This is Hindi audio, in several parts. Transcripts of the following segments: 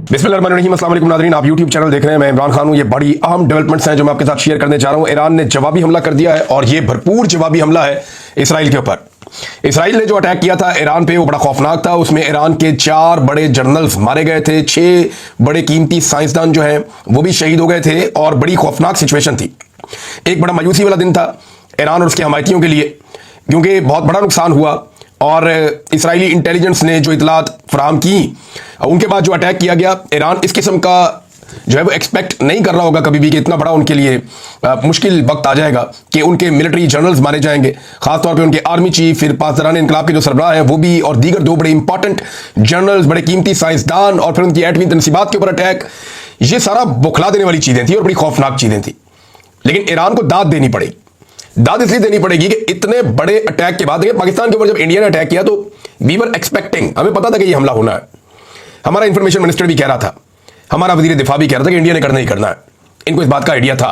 बिस्मिल्लाहिर्रहमानिर्रहीम, अस्सलाम वालेकुम नाज़रीन, आप यूट्यूब चैनल देख रहे हैं। मैं इमरान खान हूं। ये बड़ी अहम डेवलपमेंट्स हैं जो मैं आपके साथ शेयर करने जा रहा हूं। ईरान ने जवाबी हमला कर दिया है और ये भरपूर जवाबी हमला है इसराइल के ऊपर। इसराइल ने जो अटैक किया था ईरान पे वो बड़ा खौफनाक था। उसमें ईरान के 4 बड़े जनरल्स मारे गए थे, 6 बड़े कीमती साइंसदान जो हैं वो भी शहीद हो गए थे और बड़ी खौफनाक सिचुएशन थी। एक बड़ा मायूसी वाला दिन था ईरान और उसके हमायतियों के लिए, क्योंकि बहुत बड़ा नुकसान हुआ और इसराइली इंटेलिजेंस ने जो इतलात फराहम की उनके बाद जो अटैक किया गया, ईरान इस किस्म का जो है वो एक्सपेक्ट नहीं कर रहा होगा कभी भी कि इतना बड़ा उनके लिए मुश्किल वक्त आ जाएगा कि उनके मिलिट्री जनरल्स मारे जाएंगे, खासतौर पे उनके आर्मी चीफ, फिर पासदारान इनकलाब के जो सरबराह हैं वो भी, और दीगर 2 बड़े इंपॉर्टेंट जनरल्स, बड़े कीमती साइंसदान, और फिर उनकी एटमी तनसीबात के ऊपर अटैक। ये सारा बुखला देने वाली चीज़ें थी और बड़ी खौफनाक चीज़ें थी। लेकिन ईरान को दाद देनी पड़ेगी। दाद इसलिए देनी पड़ेगी कि इतने बड़े अटैक के बाद, देखिए पाकिस्तान के ऊपर जब इंडिया ने अटैक किया तो वी वर एक्सपेक्टिंग, हमें पता था कि ये हमला होना है। हमारा इंफॉर्मेशन मिनिस्टर भी कह रहा था, हमारा वजीर दिफा भी कह रहा था कि इंडिया ने करना ही करना है। इनको इस बात का आइडिया था।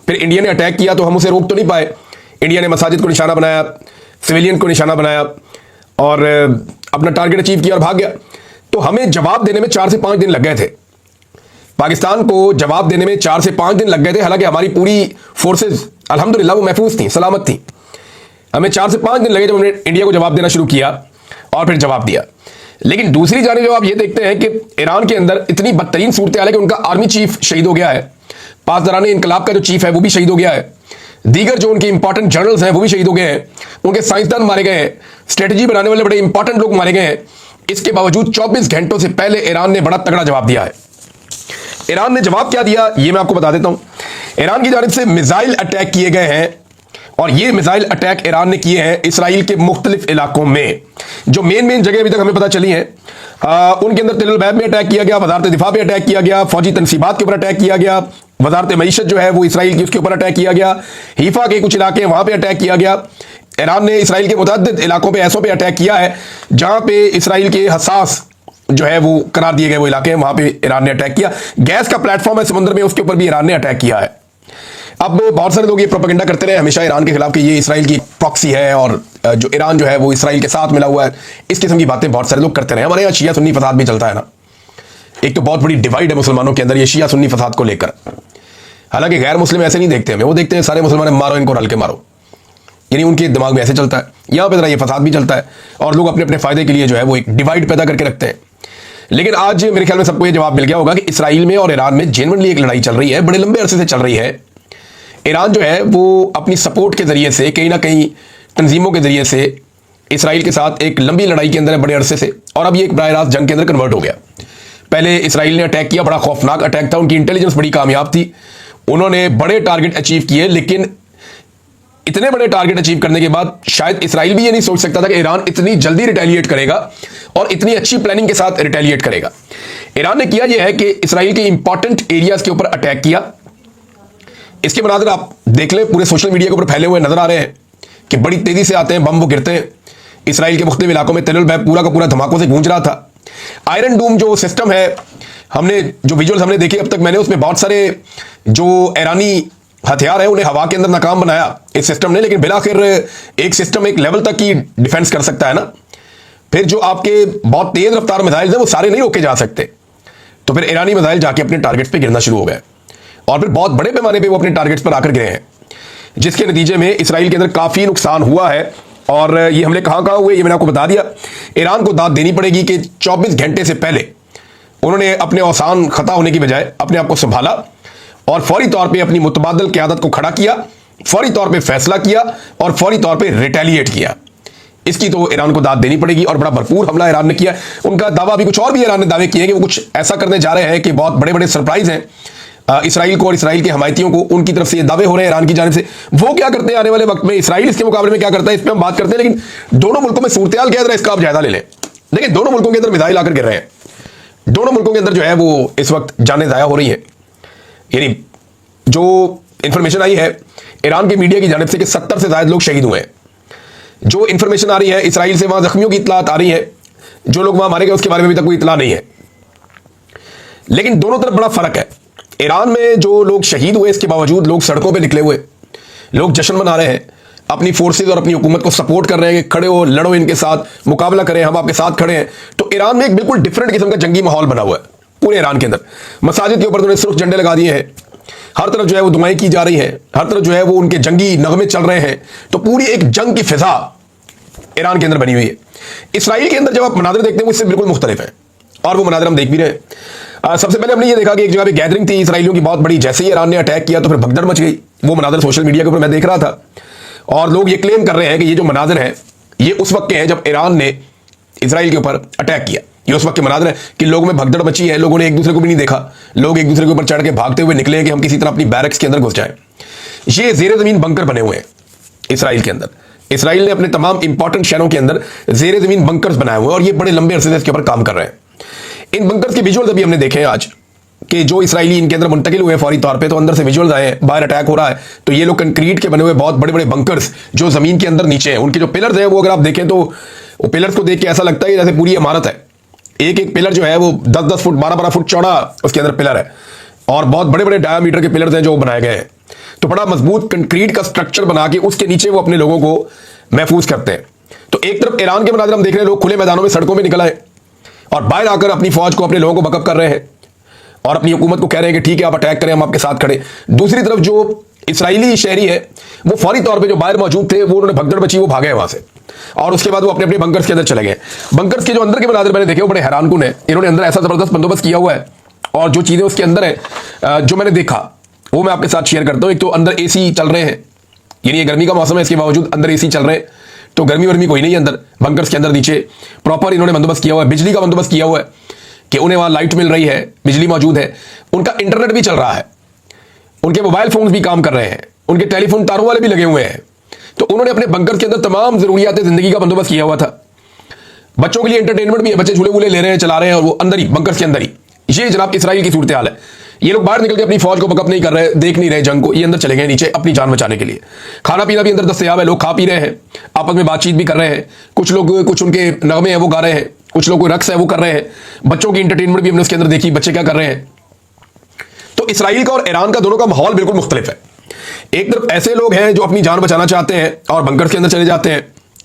फिर इंडिया ने अटैक किया तो हम उसे रोक तो नहीं पाए। इंडिया ने मसाजिद को निशाना बनाया, सिविलियन को निशाना बनाया और अपना टारगेट अचीव किया और भाग गया। तो हमें जवाब देने में 4 से 5 दिन लग गए थे। पाकिस्तान को जवाब देने में 4 से 5 दिन लग गए थे। हालांकि हमारी पूरी फोर्सेज अल्हम्दुलिल्लाह वो महफूज थी, सलामत थी। हमें 4 से 5 दिन लगे जब हमने इंडिया को जवाब देना शुरू किया और फिर जवाब दिया। लेकिन दूसरी जानिब जब आप ये देखते हैं कि ईरान के अंदर इतनी बदतरीन सूरत हाल है कि उनका आर्मी चीफ शहीद हो गया है, पासदारान इनकलाब का जो चीफ है वो भी शहीद हो गया है, दीगर जो उनके इंपॉर्टेंट जनरल्स हैं वो भी शहीद हो गए हैं, उनके साइंसदान मारे गए हैं, स्ट्रेटजी बनाने वाले बड़े इंपॉर्टेंट लोग मारे गए हैं। इसके बावजूद 24 घंटों से पहले ईरान ने बड़ा तगड़ा जवाब दिया है। ईरान ने जवाब क्या दिया ये मैं आपको बता देता हूं। ईरान की जानिब से मिसाइल अटैक किए गए हैं और ये मिसाइल अटैक ईरान ने किए हैं इसराइल के मुख्तलिफ इलाकों में। जो मेन जगह अभी तक हमें पता चली हैं उनके अंदर तिल बैब में अटैक किया गया, वजारत दिफा पे अटैक किया गया, फौजी तनसीबात के ऊपर अटैक किया गया, वजारत मईशत जो है वो इसराइल की उसके ऊपर अटैक किया गया, हीफा के कुछ इलाके वहां पर अटैक किया गया। ईरान ने इसराइल के मुतअद्दिद इलाकों पर ऐसों पर अटैक किया है जहां पे इसराइल के हसास जो है वो करार दिए गए वो इलाके हैं, वहां पे ईरान ने अटैक किया। गैस का प्लेटफॉर्म है समुद्र में, उसके ऊपर भी ईरान ने अटैक किया है। अब बहुत सारे लोग ये प्रोपेगेंडा करते रहे हमेशा ईरान के खिलाफ कि ये इसराइल की प्रॉक्सी है और जो ईरान जो है वो इसराइल के साथ मिला हुआ है। इस किस्म की बातें बहुत सारे लोग करते रहे। हमारे यहाँ शिया सुन्नी फसाद भी चलता है ना। एक तो बहुत बड़ी डिवाइड है मुसलमानों के अंदर ये शिया सुन्नी फसाद को लेकर। हालांकि गैर मुस्लिम ऐसे नहीं देखते हमें, वो देखते हैं सारे मुसलमान मारो इनको रल के मारो, यानी उनके दिमाग में ऐसे चलता है। यहाँ पे जरा ये फसाद भी चलता है और लोग अपने अपने फायदे के लिए जो है वो एक डिवाइड पैदा करके रखते हैं। लेकिन आज मेरे ख्याल में सबको ये जवाब मिल गया होगा कि इसराइल में और ईरान में जेन्युइनली एक लड़ाई चल रही है, बड़े लंबे अरसे से चल रही है। ईरान जो है वो अपनी सपोर्ट के जरिए से, कहीं ना कहीं तंजीमों के जरिए से इसराइल के साथ एक लंबी लड़ाई के अंदर है बड़े अरसे से, और अब ये एक बराह रास्त जंग के अंदर कन्वर्ट हो गया। पहले इसराइल ने अटैक किया, बड़ा खौफनाक अटैक था, उनकी इंटेलिजेंस बड़ी कामयाब थी, उन्होंने बड़े टारगेट अचीव किए। लेकिन इतने बड़े टारगेट अचीव करने के बाद शायद इसराइल भी ये नहीं सोच सकता था कि ईरान इतनी जल्दी रिटेलिएट करेगा और इतनी अच्छी प्लानिंग के साथ रिटेलिएट करेगा। ईरान ने किया यह है कि इसराइल के इंपॉर्टेंट एरियाज के ऊपर अटैक किया। इसके मनाज़िर आप देख लें, पूरे सोशल मीडिया के ऊपर फैले हुए नजर आ रहे हैं कि बड़ी तेजी से आते हैं, बम वो गिरते हैं। इसराइल के मुख्तलिफ इलाकों में तेल बैब पूरा का पूरा धमाकों से गूंज रहा था। आयरन डूम जो सिस्टम है, हमने जो विजुअल्स हमने देखे अब तक, मैंने उसमें बहुत सारे जो ईरानी हथियार है उन्हें हवा के अंदर नाकाम बनाया इस सिस्टम ने। लेकिन बिलाखिर एक सिस्टम एक लेवल तक ही डिफेंस कर सकता है ना। फिर जो आपके बहुत तेज रफ्तार मिसाइल हैं वो सारे नहीं रोके जा सकते। तो फिर ईरानी मिसाइल जाके अपने टारगेट्स पे गिरना शुरू हो गए और फिर बहुत बड़े पैमाने पे वो अपने टारगेट्स पर आकर गिरे हैं, जिसके नतीजे में इसराइल के अंदर काफी नुकसान हुआ है। और ये हमले कहां कहां हुए ये मैंने आपको बता दिया। ईरान को दाद देनी पड़ेगी कि 24 घंटे से पहले उन्होंने अपने औसान खता होने की बजाय अपने आप को संभाला और फौरी तौर पे अपनी मुतबादल क़यादत को खड़ा किया, फौरी तौर पे फैसला किया और फौरी तौर पे रिटेलिएट किया। इसकी तो ईरान को दाद देनी पड़ेगी और बड़ा भरपूर हमला ईरान ने किया। उनका दावा भी कुछ और भी ईरान ने दावे किए कि वो कुछ ऐसा करने जा रहे हैं कि बहुत बड़े बड़े सरप्राइज हैं इसराइल को और इसराइल के हमायतियों को। उनकी तरफ से ये दावे हो रहे हैं ईरान की जानिब से। वो क्या करते हैं आने वाले वक्त में, इसराइल इसके मुकाबले में क्या करता है, इस पर हम बात करते हैं। लेकिन दोनों मुल्कों में सूरत हाल क्या है इसका आप जायजा ले लें। देखिए दोनों मुल्कों के अंदर मिसाइल आकर गिर रहे हैं, दोनों मुल्कों के अंदर जो है वो इस वक्त जानें ज़ाया हो रही है। यानी जो इंफॉर्मेशन आई है ईरान के मीडिया की जानिब से कि 70 से ज्यादा लोग शहीद हुए हैं। जो इंफॉर्मेशन आ रही है इसराइल से, वहां जख्मियों की इतलात आ रही है, जो लोग वहां मारे गए उसके बारे में अभी तक कोई इतला नहीं है। लेकिन दोनों तरफ बड़ा फर्क है। ईरान में जो लोग शहीद हुए इसके बावजूद लोग सड़कों पर निकले हुए, लोग जश्न मना रहे हैं, अपनी फोर्सेज और अपनी हुकूमत को सपोर्ट कर रहे हैं कि खड़े हो, लड़ो, इनके साथ मुकाबला करें, हम आपके साथ खड़े हैं। तो ईरान में एक बिल्कुल डिफरेंट किस्म का जंगी माहौल बना हुआ है, पूरे ईरान के अंदर। मसाजिद के ऊपर उन्होंने सुर्ख झंडे लगा दिए हैं, हर तरफ जो है वो दुआएं की जा रही हैं, हर तरफ जो है वो उनके जंगी नगमे चल रहे हैं। तो पूरी एक जंग की फिजा ईरान के अंदर बनी हुई है। इसराइल के अंदर जब आप मनाजिर देखते हैं वो इससे बिल्कुल मुख्तलिफ है, और वो मनाजिर हम देख भी रहे हैं। सबसे पहले हमने ये देखा कि एक जगह पे गैदरिंग थी इसराइलियों की बहुत बड़ी, जैसे ही ईरान ने अटैक किया तो फिर भगदड़ मच गई। वो मनाजिर सोशल मीडिया के ऊपर मैं देख रहा था, और लोग ये क्लेम कर रहे हैं कि ये जो मनाजिर हैं ये उस वक्त के हैं जब ईरान ने इसराइल के ऊपर अटैक किया। ये उस वक्त के मनाजिर है कि लोगों में भगदड़ मची है, लोगों ने एक दूसरे को भी नहीं देखा, लोग एक दूसरे के ऊपर चढ़ के भागते हुए निकले कि हम किसी तरह अपनी बैरक्स के अंदर घुस जाएं। ये जेर जमीन बंकर बने हुए हैं इसराइल के अंदर। इसराइल ने अपने तमाम इंपॉर्टेंट शहरों के अंदर जेर जमीन बंकर्स बनाए हुए हैं, और ये बड़े लंबे अरसे से इसके ऊपर काम कर रहे हैं। इन बंकर्स के विजुअल्स अभी हमने देखे हैं आज, कि जो इसराइली इनके अंदर मुंतकिल हुए फौरी तौर पे, तो अंदर से विजुअल्स आए हैं, बाहर अटैक हो रहा है। तो ये लोग कंक्रीट के बने हुए बहुत बड़े बड़े बंकर्स जो जमीन के अंदर नीचे हैं, उनके जो पिलर्स हैं वो अगर आप देखें तो वो पिलर्स को देख के ऐसा लगता है जैसे पूरी इमारत है। एक एक पिलर जो है वो 10-10 फुट 12-12 फुट चौड़ा उसके अंदर पिलर है, और बहुत बड़े बड़े डायमीटर के पिलर्स हैं जो बनाए गए हैं। तो बड़ा मजबूत कंक्रीट का स्ट्रक्चर बना के उसके नीचे वो अपने लोगों को महफूज करते हैं। तो एक तरफ ईरान के मनाज़िर हम देख रहे हैं, लोग खुले मैदानों में सड़कों में निकल आए और बाहर आकर अपनी फौज को, अपने लोगों को बकअप कर रहे हैं और अपनी हुकूमत को कह रहे हैं कि ठीक है आप अटैक करें, हम आपके साथ खड़े। दूसरी तरफ जो इसराइली शहरी है वो फौरी तौर पे जो बाहर मौजूद थे वो उन्होंने भगदड़ मची, वो भागे वहां से, और उसके बाद वो अपने अपने बंकर्स के अंदर चले गए। बंकर्स के जो अंदर के मनाज़िर मैंने देखे वो बड़े हैरानकुन है। इन्होंने अंदर ऐसा जबरदस्त बंदोबस्त किया हुआ है, और जो चीजें उसके अंदर है जो मैंने देखा वो मैं आपके साथ शेयर करता हूँ। एक तो अंदर एसी चल रहे हैं, यानी ये गर्मी का मौसम है, इसके बावजूद अंदर एसी चल रहे हैं, तो गर्मी वर्मी कोई नहीं है अंदर। बंकर्स के अंदर नीचे प्रॉपर इन्होंने बंदोबस्त किया हुआ है, बिजली का बंदोबस्त किया हुआ है कि उन्हें वहां लाइट मिल रही है, बिजली मौजूद है, उनका इंटरनेट भी चल रहा है, उनके मोबाइल फोन भी काम कर रहे हैं, उनके टेलीफोन तारों वाले भी लगे हुए हैं। तो उन्होंने अपने बंकर के अंदर तमाम जरूरियात जिंदगी का बंदोबस्त किया हुआ था। बच्चों के लिए एंटरटेनमेंट भी है, बच्चे झूले वूले ले रहे हैं, चला रहे हैं, और वो अंदर ही बंकर्स के अंदर ही। ये जनाब इसराइल की सूरत हाल है। ये लोग बाहर निकल के अपनी फौज को बकअप नहीं कर रहे, देख नहीं रहे जंग को, ये अंदर चले गए नीचे अपनी जान बचाने के लिए। खाना पीना भी अंदर दस्तयाब है, लोग खा पी रहे हैं, आपस में बातचीत भी कर रहे हैं, कुछ लोग कुछ उनके नगमे हैं वो गा रहे हैं, कुछ लोग कोई रक्स है वो कर रहे हैं, बच्चों की एंटरटेनमेंट भी हमने उसके अंदर देखी, बच्चे क्या कर रहे हैं। तो इसराइल का और ईरान का दोनों का माहौल बिल्कुल मुख्तलिफ है। एक तरफ ऐसे लोग हैं जो अपनी जान बचाना चाहते हैं और बंकर्स के अंदर चले जाते हैं,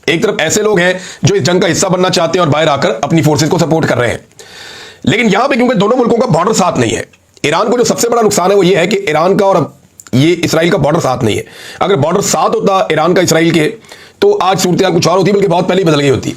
एक तरफ ऐसे लोग हैं जो इस जंग का हिस्सा बनना चाहते हैं और बाहर आकर अपनी फोर्सेस को सपोर्ट कर रहे हैं। लेकिन यहां पे क्योंकि दोनों मुल्कों का बॉर्डर साथ नहीं है, ईरान को जो सबसे बड़ा नुकसान है वो ये है कि ईरान का और ये इसराइल का बॉर्डर साथ नहीं है। अगर बॉर्डर साथ होता ईरान का इसराइल के, तो आज सूरत कुछ और होती, बल्कि बहुत पहले बदल गई होती।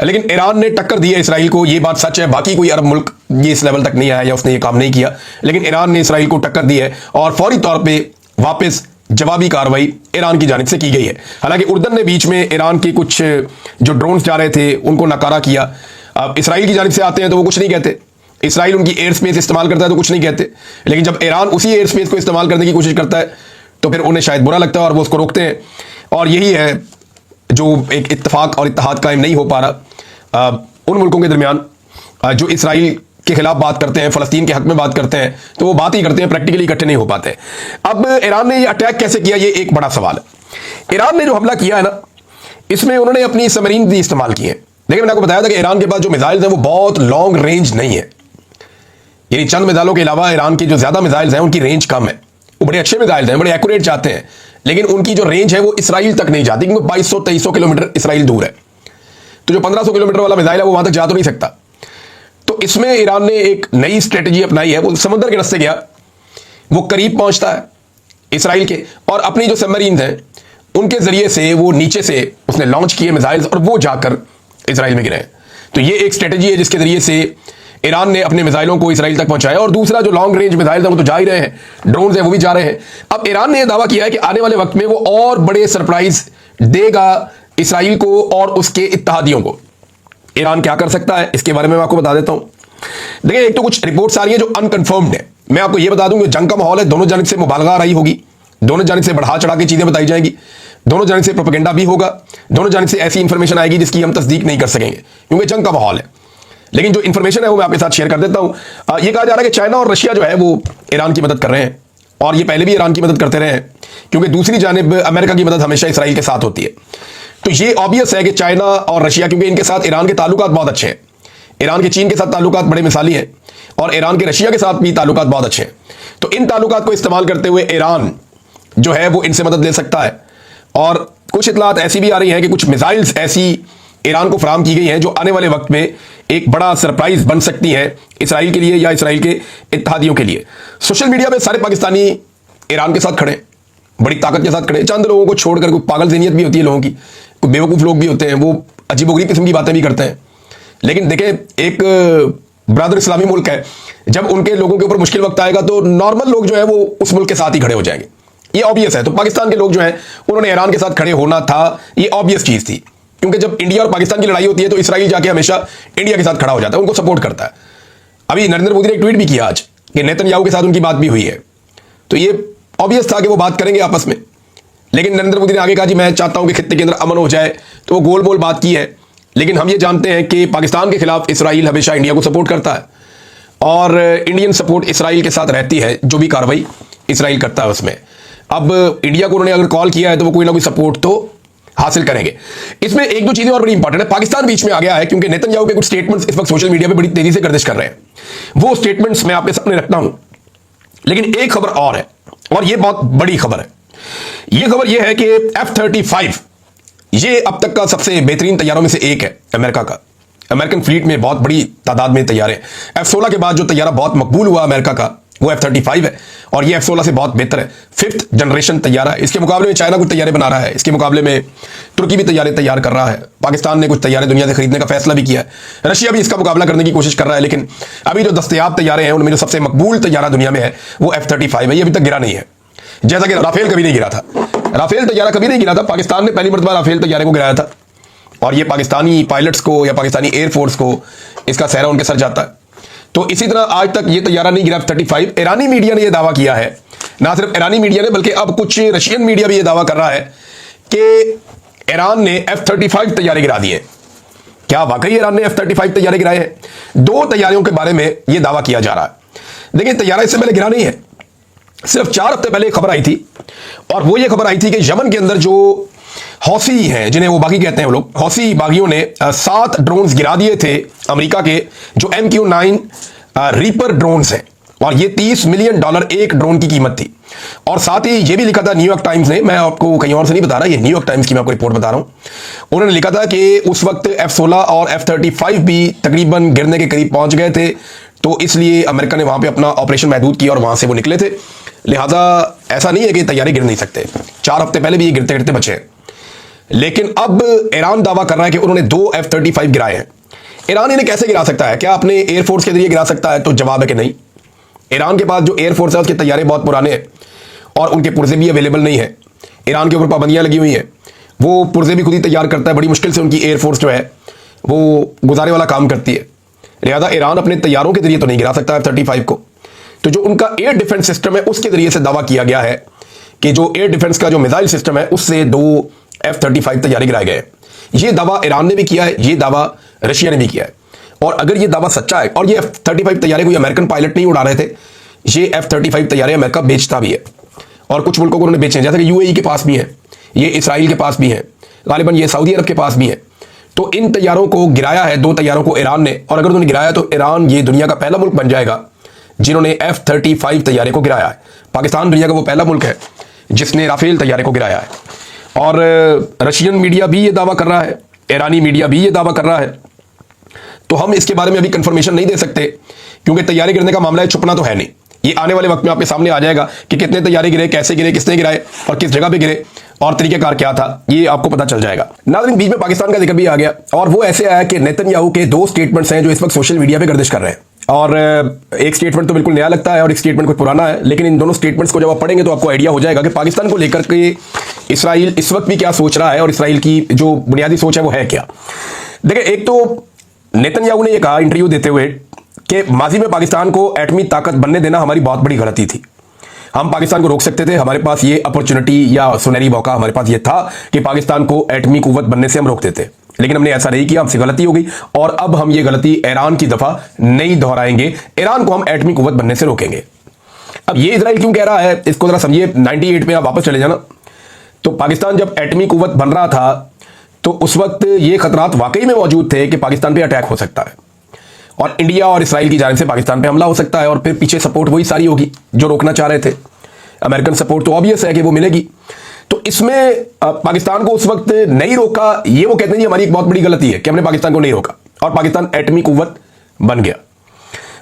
लेकिन ईरान ने टक्कर दी है इसराइल को, ये बात सच है। बाकी कोई अरब मुल्क ये इस लेवल तक नहीं आया या उसने ये काम नहीं किया, लेकिन ईरान ने इसराइल को टक्कर दी है और फौरी तौर पर वापस जवाबी कार्रवाई ईरान की जानिब से की गई है। हालांकि उर्दन ने बीच में ईरान के कुछ जो ड्रोन्स जा रहे थे उनको नकारा किया। अब इसराइल की जानिब से आते हैं तो वो कुछ नहीं कहते, इसराइल उनकी एयर स्पेस इस्तेमाल करता है तो कुछ नहीं कहते, लेकिन जब ईरान उसी एयर स्पेस को इस्तेमाल करने की कोशिश करता है तो फिर उन्हें शायद बुरा लगता है और वो उसको रोकते हैं। और यही है जो एक इत्तेफाक और इत्तेहाद कायम नहीं हो पा रहा उन मुल्कों के दरमियान जो इसराइल के खिलाफ बात करते हैं, फलस्तीन के हक में बात करते हैं, तो वो बात ही करते हैं, प्रैक्टिकली इकट्ठे नहीं हो पाते। अब ईरान ने ये अटैक कैसे किया, ये एक बड़ा सवाल है। ईरान ने जो हमला किया है ना, इसमें उन्होंने अपनी सबमरीन भी इस्तेमाल किए। देखिए मैंने आपको बताया था कि ईरान के पास जो मिसाइल्स हैं वो बहुत लॉन्ग रेंज नहीं है, यानी चंद मिसाइलों के अलावा ईरान की जो ज्यादा मिसाइल्स हैं उनकी रेंज कम है। वो बड़े अच्छे मिसाइल्स हैं, बड़े एक्यूरेट जाते हैं, लेकिन उनकी जो रेंज है वो इसराइल तक नहीं जाती, क्योंकि 2200-2300 किलोमीटर इसराइल दूर है। तो जो 1500 किलोमीटर वाला मिसाइल है वो वहां तक जा तो नहीं सकता। तो इसमें ईरान ने एक नई स्ट्रेटजी अपनाई है, वो समुद्र के रास्ते गया, वो करीब पहुंचता है इसराइल के, और अपनी जो सबमरीन हैं उनके जरिए से वो नीचे से उसने लॉन्च किए मिसाइल्स और वो जाकर इसराइल में गिरे। तो ये एक स्ट्रेटजी है जिसके जरिए से ईरान ने अपने मिसाइलों को इसराइल तक पहुंचाया। और दूसरा जो लॉन्ग रेंज मिसाइल है वो तो जा ही रहे हैं, ड्रोन है वो भी जा रहे हैं। अब ईरान ने यह दावा किया है कि आने वाले वक्त में वो और बड़े सरप्राइज देगा इसराइल को और उसके इत्तेहादियों को। ईरान क्या कर सकता है इसके बारे में मैं आपको बता देता हूं। देखिए एक तो कुछ रिपोर्ट्स आ रही है जो अनकंफर्म्ड है। मैं आपको यह बता दूं कि जंग का माहौल है, दोनों जानिब से मुबालगा रही होगी, दोनों जानिब से बढ़ा चढ़ा के चीजें बताई जाएंगी, दोनों जानिब से प्रोपेगेंडा भी होगा, दोनों जानिब से ऐसी इंफॉर्मेशन आएगी जिसकी हम तस्दीक नहीं कर सकेंगे क्योंकि जंग का माहौल है। लेकिन जो इंफॉर्मेशन है वो मैं आपके साथ शेयर कर देता हूं। ये कहा जा रहा है कि चाइना और रशिया जो है वो ईरान की मदद कर रहे हैं, और ये पहले भी ईरान की मदद करते रहे हैं, क्योंकि दूसरी जानिब अमेरिका की मदद हमेशा इसराइल के साथ होती है। तो ये ऑब्वियस है कि चाइना और रशिया, क्योंकि इनके साथ ईरान के ताल्लुकात बहुत अच्छे हैं, ईरान के चीन के साथ ताल्लुकात बड़े मिसाली हैं, और ईरान के रशिया के साथ भी ताल्लुकात बहुत अच्छे हैं। तो इन ताल्लुकात को इस्तेमाल करते हुए ईरान जो है वो इनसे मदद ले सकता है। और कुछ इतलात ऐसी भी आ रही हैं कि कुछ मिसाइल्स ऐसी ईरान को फराहम की गई हैं, जो आने वाले वक्त में एक बड़ा सरप्राइज बन सकती हैं इसराइल के लिए या इसराइल के इत्तेहादियों के लिए। सोशल मीडिया में सारे पाकिस्तानी ईरान के साथ खड़े, बड़ी ताकत के साथ खड़े। चंद लोगों को छोड़कर, कोई पागल ज़हनियत भी होती है लोगों की, कोई बेवकूफ़ लोग भी होते हैं, वो अजीबोगरीब किस्म की बातें भी करते हैं। लेकिन देखें, एक ब्रादर इस्लामी मुल्क है, जब उनके लोगों के ऊपर मुश्किल वक्त आएगा तो नॉर्मल लोग जो है वो उस मुल्क के साथ ही खड़े हो जाएंगे। ये ऑब्वियस है। तो पाकिस्तान के लोग जो हैं उन्होंने ईरान के साथ खड़े होना था, ये ऑब्वियस चीज़ थी, क्योंकि जब इंडिया और पाकिस्तान की लड़ाई होती है तो इसराइल जाके हमेशा इंडिया के साथ खड़ा हो जाता है, उनको सपोर्ट करता है। अभी नरेंद्र मोदी ने एक ट्वीट भी किया आज कि नेतन्याहू के साथ उनकी बात भी हुई है, तो ये ऑब्वियस था कि वो बात करेंगे आपस में। लेकिन नरेंद्र मोदी ने आगे कहा जी मैं चाहता हूं कि खित्ते के अंदर अमन हो जाए, तो वो गोल बोल बात की है। लेकिन हम ये जानते हैं कि पाकिस्तान के खिलाफ इसराइल हमेशा इंडिया को सपोर्ट करता है और इंडियन सपोर्ट इसराइल के साथ रहती है, जो भी कार्रवाई इसराइल करता है उसमें। अब इंडिया को उन्होंने अगर कॉल किया है तो वो कोई ना कोई सपोर्ट तो हासिल करेंगे। इसमें एक दो चीजें और बड़ी इंपॉर्टेंट है। पाकिस्तान बीच में आ गया है क्योंकि नेतन्याहू के कुछ स्टेटमेंट्स इस वक्त सोशल मीडिया पे बड़ी तेजी से गर्दिश कर रहे हैं। वो स्टेटमेंट्स मैं आपके सामने रखता हूं, लेकिन एक खबर और है, और ये बहुत बड़ी खबर है। ये खबर ये है कि F-35 ये अब तक का सबसे बेहतरीन तैयारों में से एक है अमेरिका का। अमेरिकन फ्लीट में बहुत बड़ी तादाद में तैयारे। F-16 के बाद जो तैयारा बहुत मकबूल हुआ अमेरिका का वो F-35 है, और ये F-16 से बहुत बेहतर है। 5th जनरेशन तैयारा है। इसके मुकाबले में चाइना कुछ तैयारे बना रहा है, इसके मुकाबले में तुर्की भी तैयारे तैयार कर रहा है। पाकिस्तान ने कुछ तैयारे दुनिया से खरीदने का फैसला भी किया है। रशिया भी इसका मुकाबला करने की कोशिश कर रहा है, लेकिन अभी जो दस्तयाब तैयारे हैं उनमें जो सबसे मकबूल तैयारा दुनिया में है वो F-35 है। ये अभी तक गिरा नहीं है, जैसा कि राफेल कभी नहीं गिरा था। राफेल तैयारा कभी नहीं गिरा था, पाकिस्तान ने पहली मरतबा राफेल तैयारे को गिराया था, और ये पाकिस्तानी पायलट्स को या पाकिस्तानी एयरफोर्स को इसका सहरा उनके सर जाता है। तो इसी तरह आज तक ये तैयारा नहीं गिरा F-35। ईरानी मीडिया ने यह दावा किया है, ना सिर्फ ईरानी मीडिया ने बल्कि अब कुछ रशियन मीडिया भी यह दावा कर रहा है कि ईरान ने F-35 तैयारे गिरा दिए। क्या वाकई ईरान ने F-35 तैयारे गिराए हैं? दो तैयारियों के बारे में यह दावा किया जा रहा है। देखिए, तैयारा इससे पहले गिरा नहीं है। सिर्फ 4 हफ्ते पहले एक खबर आई थी, और वो ये खबर आई थी कि यमन के अंदर जो हौसी हैं, जिन्हें वो बागी कहते हैं, वो लोग हौसी बागियों ने 7 ड्रोन्स गिरा दिए थे अमेरिका के, जो MQ-9 रीपर ड्रोन्स हैं, और ये $30 मिलियन एक ड्रोन की कीमत थी। और साथ ही ये भी लिखा था न्यूयॉर्क टाइम्स ने, मैं आपको कहीं और से नहीं बता रहा, ये न्यूयॉर्क टाइम्स की मैं आपको रिपोर्ट बता रहा हूं। उन्होंने लिखा था कि उस वक्त F-16 और F-35 भी तकरीबन गिरने के करीब पहुंच गए थे, तो इसलिए अमेरिका ने वहां पे अपना ऑपरेशन महदूद किया और वहां से वो निकले थे। लिहाजा ऐसा नहीं है कि तैयारी गिर नहीं सकते, 4 हफ्ते पहले भी ये गिरते गिरते बचे हैं। लेकिन अब ईरान दावा कर रहा है कि उन्होंने 2 F-35 गिराए हैं। ईरान इन्हें कैसे गिरा सकता है? क्या अपने एयरफोर्स के जरिए गिरा सकता है? तो जवाब है कि नहीं। ईरान के पास जो एयरफोर्स है उसके तैयारे बहुत पुराने हैं और उनके पुर्जे भी अवेलेबल नहीं है। ईरान के ऊपर पाबंदियां लगी हुई हैं, वो पुर्जे भी खुद ही तैयार करता है। बड़ी मुश्किल से उनकी एयरफोर्स जो है वो गुजारे वाला काम करती है। लिहाजा ईरान अपने तैयारों के जरिए तो नहीं गिरा सकता F-35 को। तो जो उनका एयर डिफेंस सिस्टम है उसके जरिए से दावा किया गया है कि जो एयर डिफेंस का जो मिसाइल सिस्टम है उससे 2 F-35 तैयारी गिराए गए। ये दावा ईरान ने भी किया है, ये दावा रशिया ने भी किया है। और अगर ये दावा सच्चा है, और ये F-35 तैयारे कोई अमेरिकन पायलट नहीं उड़ा रहे थे, ये F-35 तैयारे अमेरिका बेचता भी है, और कुछ मुल्कों को उन्होंने बेचे हैं, जैसे कि UAE के पास भी है, ये इसराइल के पास भी है, गालिबन ये सऊदी अरब के पास भी है। तो इन तैयारों को गिराया है, 2 तैयारों को ईरान ने, और अगर उन्होंने गिराया तो ईरान ये दुनिया का पहला मुल्क बन जाएगा जिन्होंने F-35 तैयारे को गिराया है। पाकिस्तान दुनिया का वो पहला मुल्क है जिसने राफेल तैयारे को गिराया है। और रशियन मीडिया भी ये दावा कर रहा है, ईरानी मीडिया भी ये दावा कर रहा है। तो हम इसके बारे में अभी कंफर्मेशन नहीं दे सकते, क्योंकि तैयारी गिरने का मामला है, छुपना तो है नहीं। ये आने वाले वक्त में आपके सामने आ जाएगा कि कितने तैयारी गिरे, कैसे गिरे, किसने गिराए और किस जगह पे गिरे और तरीकेकार क्या था, ये आपको पता चल जाएगा। नाज़रीन, बीच में पाकिस्तान का जिक्र भी आ गया, और वो ऐसे आया कि नेतन्याहू के 2 स्टेटमेंट्स हैं जो इस वक्त सोशल मीडिया पे गर्दिश कर रहे हैं। और एक स्टेटमेंट तो बिल्कुल नया लगता है और एक स्टेटमेंट कुछ पुराना है, लेकिन इन दोनों स्टेटमेंट्स को जब आप पढ़ेंगे तो आपको आइडिया हो जाएगा कि पाकिस्तान को लेकर के इसराइल इस वक्त भी क्या सोच रहा है और इसराइल की जो बुनियादी सोच है वो है क्या। देखिए, एक तो नेतन्याहू ने यह कहा इंटरव्यू देते हुए कि माजी में पाकिस्तान को एटमी ताकत बनने देना हमारी बहुत बड़ी गलती थी। हम पाकिस्तान को रोक सकते थे, हमारे पास ये अपॉर्चुनिटी या सुनहरी मौका हमारे पास ये था कि पाकिस्तान को एटमी कुव्वत बनने से हम रोक देते, लेकिन हमने ऐसा नहीं किया, हमसे गलती हो गई, और अब हम ये गलती ईरान की दफा नहीं दोहराएंगे। ईरान को हम एटमी कुव्वत बनने से रोकेंगे। अब ये इजराइल क्यों कह रहा है, इसको जरा समझिए। 98 में आप वापस चले जाना, तो पाकिस्तान जब एटमी कुव्वत बन रहा था तो उस वक्त ये खतरात वाकई में मौजूद थे कि पाकिस्तान पे अटैक हो सकता है और इंडिया और इसराइल की जानिब से पाकिस्तान पे हमला हो सकता है, और फिर पीछे सपोर्ट वही सारी होगी जो रोकना चाह रहे थे। अमेरिकन सपोर्ट तो ऑब्वियस है कि वो मिलेगी। तो इसमें पाकिस्तान को उस वक्त नहीं रोका, ये वो कहते हैं जी हमारी एक बहुत बड़ी गलती है कि हमने पाकिस्तान को नहीं रोका और पाकिस्तान एटमी कुव्वत बन गया।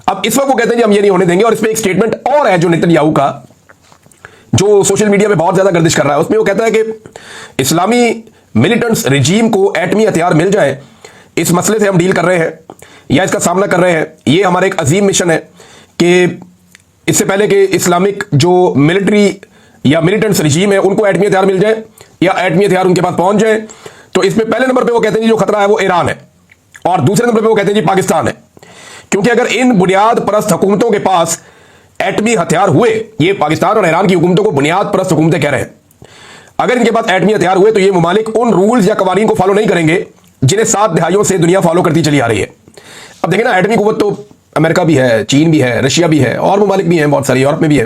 अब इस वक्त वो कहते हैं जी हम ये नहीं होने देंगे। और इसमें एक स्टेटमेंट और है जो नेतन्याहू का, जो सोशल मीडिया में बहुत ज्यादा गर्दिश कर रहा है। उसमें वो कहता है कि इस्लामी मिलिटेंट्स रिजीम को एटमी हथियार मिल जाए, इस मसले से हम डील कर रहे हैं या इसका सामना कर रहे हैं। ये हमारा एक अजीम मिशन है कि इससे पहले कि इस्लामिक जो मिलिट्री या मिलिटेंट्स रिजीम है उनको एटमी हथियार मिल जाए या एटमी हथियार उनके पास पहुंच जाए। तो इसमें पहले नंबर पे वो कहते हैं जो खतरा है वो ईरान है और दूसरे नंबर पे वो कहते हैं जी पाकिस्तान है। क्योंकि अगर इन बुनियाद परस्त हुकूमतों के पास एटमी हथियार हुए, ये पाकिस्तान और ईरान की हुकूमतों को बुनियाद परस्त हुकूमतें कह रहे हैं, अगर इनके पास एटमी हथियार हुए तो ये ममालिक उन रूल्स या कवानीन को फॉलो नहीं करेंगे जिन्हें 7 दहाइयों से दुनिया फॉलो करती चली आ रही है। अब देखें ना, एटमी कुव्वत तो अमेरिका भी है, चीन भी है, रशिया भी है और ममालिक भी हैं, बहुत सारे यूरोप में भी है,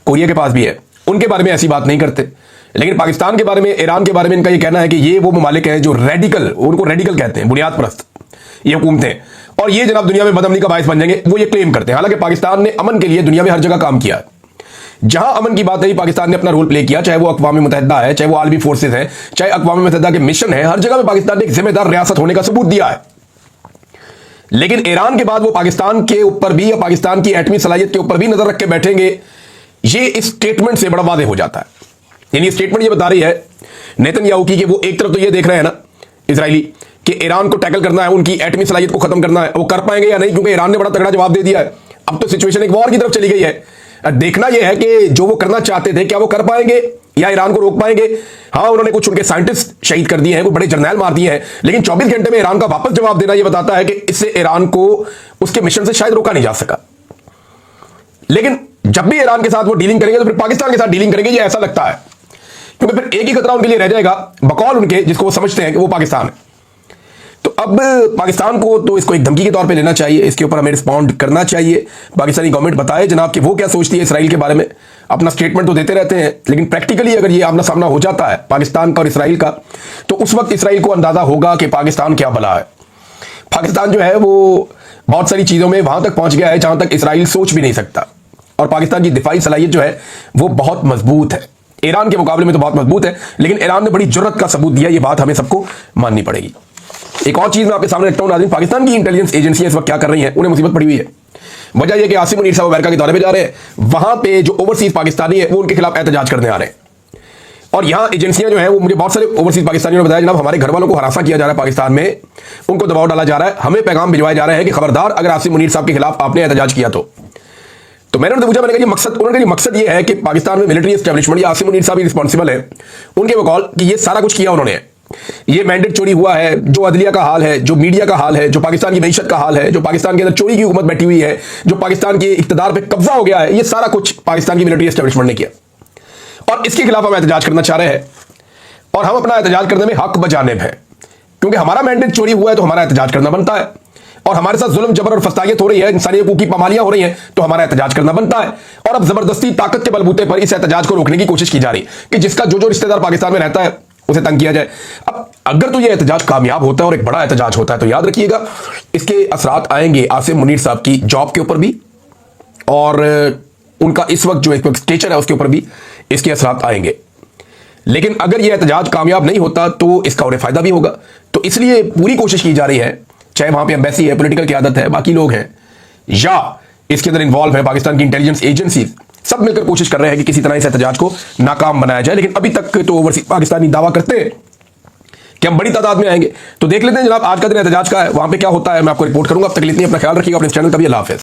कोरिया के पास भी है। उनके बारे में ऐसी बात नहीं करते। लेकिन पाकिस्तान के बारे में, ईरान के बारे में इनका ये कहना है कि ये वो ममालिक हैं जो रेडिकल, उनको रेडिकल कहते हैं, बुनियाद परस्त ये हुकूमतें, और ये जनाब दुनिया में बदअमनी का बायस बन जाएंगे, वो ये क्लेम करते हैं। हालांकि पाकिस्तान ने अमन के लिए दुनिया में हर जगह काम किया है। जहां अमन की बात है पाकिस्तान ने अपना रोल प्ले किया, चाहे वो अक़वाम मुत्तहिदा है, चाहे वो आलमी फोर्सेज है, चाहे अक़वाम मुत्तहिदा के मिशन है, हर जगह में पाकिस्तान ने एक जिम्मेदार रियासत होने का सबूत दिया है। लेकिन ईरान के बाद वो पाकिस्तान के ऊपर भी या पाकिस्तान की एटमी सलाहियत के ऊपर भी नजर रख के बैठेंगे, ये इस स्टेटमेंट से बड़ा वादे हो जाता है। यानी स्टेटमेंट ये बता रही है नेतन्याहू की कि वो एक तरफ तो ये देख रहे हैं ना इजरायली कि ईरान को टैकल करना है, उनकी एटमी सलाहियत को खत्म करना है, वो कर पाएंगे या नहीं, क्योंकि ईरान ने बड़ा तगड़ा जवाब दे दिया है। अब तो सिचुएशन एक वॉर की तरफ चली गई है। देखना यह है कि जो वो करना चाहते थे क्या वो कर पाएंगे या ईरान को रोक पाएंगे। हाँ, उन्होंने कुछ उनके साइंटिस्ट शहीद कर दिए हैं, वो बड़े जर्नैल मार दिए हैं, लेकिन 24 घंटे में ईरान का वापस जवाब देना यह बताता है कि इससे ईरान को उसके मिशन से शायद रोका नहीं जा सका। लेकिन जब भी ईरान के साथ वो डीलिंग करेंगे तो फिर पाकिस्तान के साथ डीलिंग करेंगे, ये ऐसा लगता है, क्योंकि फिर एक ही खतरा उनके लिए रह जाएगा बकौल उनके, जिसको वो समझते हैं कि वो पाकिस्तान है। तो अब पाकिस्तान को तो इसको एक धमकी के तौर पे लेना चाहिए, इसके ऊपर हमें रिस्पॉन्ड करना चाहिए। पाकिस्तानी गवर्नमेंट बताए जनाब कि वो क्या सोचती है इसराइल के बारे में। अपना स्टेटमेंट तो देते रहते हैं, लेकिन प्रैक्टिकली अगर ये आमना सामना हो जाता है पाकिस्तान का और इसराइल का, तो उस वक्त इसराइल को अंदाजा होगा कि पाकिस्तान क्या बला है। पाकिस्तान जो है वो बहुत सारी चीजों में वहां तक पहुंच गया है जहां तक इसराइल सोच भी नहीं सकता, और पाकिस्तान की दिफाई सलाहियत जो है वो बहुत मजबूत है, ईरान के मुकाबले में तो बहुत मजबूत है। लेकिन ईरान ने बड़ी जुर्रत का सबूत दिया, ये बात हमें सबको माननी पड़ेगी। एक और चीज मैं आपके सामने रखता हूं नाज़रीन, पाकिस्तान की इंटेलिजेंस एजेंसी इस वक्त क्या कर रही है, उन्हें मुसीबत पड़ी हुई है। वजह यह कि आसिम मुनीर साहब अमेरिका के दौरे पे जा रहे हैं, वहां पे जो ओवरसीज पाकिस्तानी है वो उनके खिलाफ एहतजाज करने आ रहे हैं। और यहां एजेंसियां जो है वो, मुझे बहुत सारे ओवरसीज पाकिस्तानियों ने बताया जनाब हमारे घर वालों को हरासा किया जा रहा है पाकिस्तान में, उनको दबाव डाला जा रहा है, हमें पैगाम भिजवाए जा रहे हैं कि खबरदार अगर आसिम मुनीर साहब के खिलाफ आपने एहतजाज किया तो मैंने उनसे पूछा, मैंने कहा मकसद, उन्होंने कहा मकसद ये है कि पाकिस्तान में मिलिट्री एस्टेब्लिशमेंट या आसिम मुनीर साहब ही रिस्पॉन्सिबल है उनके बकौल कि ये सारा कुछ किया उन्होंने, ये मैंडेट चोरी हुआ है, जो अदलिया का हाल है, जो मीडिया का हाल है, जो पाकिस्तान की मईशत का हाल है, जो पाकिस्तान के अंदर चोरी की हुकूमत बैठी हुई है, जो पाकिस्तान के इख्तिदार पे कब्जा हो गया है, ये सारा कुछ पाकिस्तान की मिलिट्री एस्टेब्लिशमेंट ने किया। और इसके खिलाफ हम एहतजाज करना चाह रहे हैं और हम अपना एहतजाज करने में हक बजानिब है, क्योंकि हमारा मैंडेट चोरी हुआ है तो हमारा एहतजाज करना बनता है, और हमारे साथ जुल्म जबर और फस्तायत हो रही है, इंसानी हकूक की पामालियां हो रही हैं तो हमारा एहतजाज करना बनता है। और अब जबरदस्ती ताकत के बलबूते पर इस एहतजाज को रोकने की कोशिश की जा रही है कि जिसका जो रिश्तेदार पाकिस्तान में रहता है उसे तंग किया जाए। अब अगर तो यह एहतजाज कामयाब होता है और एक बड़ा एहतजाज होता है तो याद रखिएगा इसके असरात आएंगे आसिम मुनीर साहब की जॉब के ऊपर भी, और उनका इस वक्त जो एक स्टेचर है उसके ऊपर भी इसके असरात आएंगे। लेकिन अगर यह एहतजाज कामयाब नहीं होता तो इसका उन्हें फायदा भी होगा। तो इसलिए पूरी कोशिश की जा रही है, चाहे वहां पे एम्बेसी है, पॉलिटिकल क़यादत है, बाकी लोग हैं, या इसके अंदर इन्वॉल्व है पाकिस्तान की इंटेलिजेंस एजेंसी, सब मिलकर कोशिश कर रहे हैं कि किसी तरह इस एहतजाज को नाकाम बनाया जाए। लेकिन अभी तक तो ओवरसीज पाकिस्तानी दावा करते हैं कि हम बड़ी तादाद में आएंगे। तो देख लेते हैं जनाब आज का दिन एहतजाज का है, वहां पे क्या होता है मैं आपको रिपोर्ट करूंगा। अब तक इतनी अपना ख्याल रखिएगा, अपने चैनल का भी अल्लाह हाफ़िज़।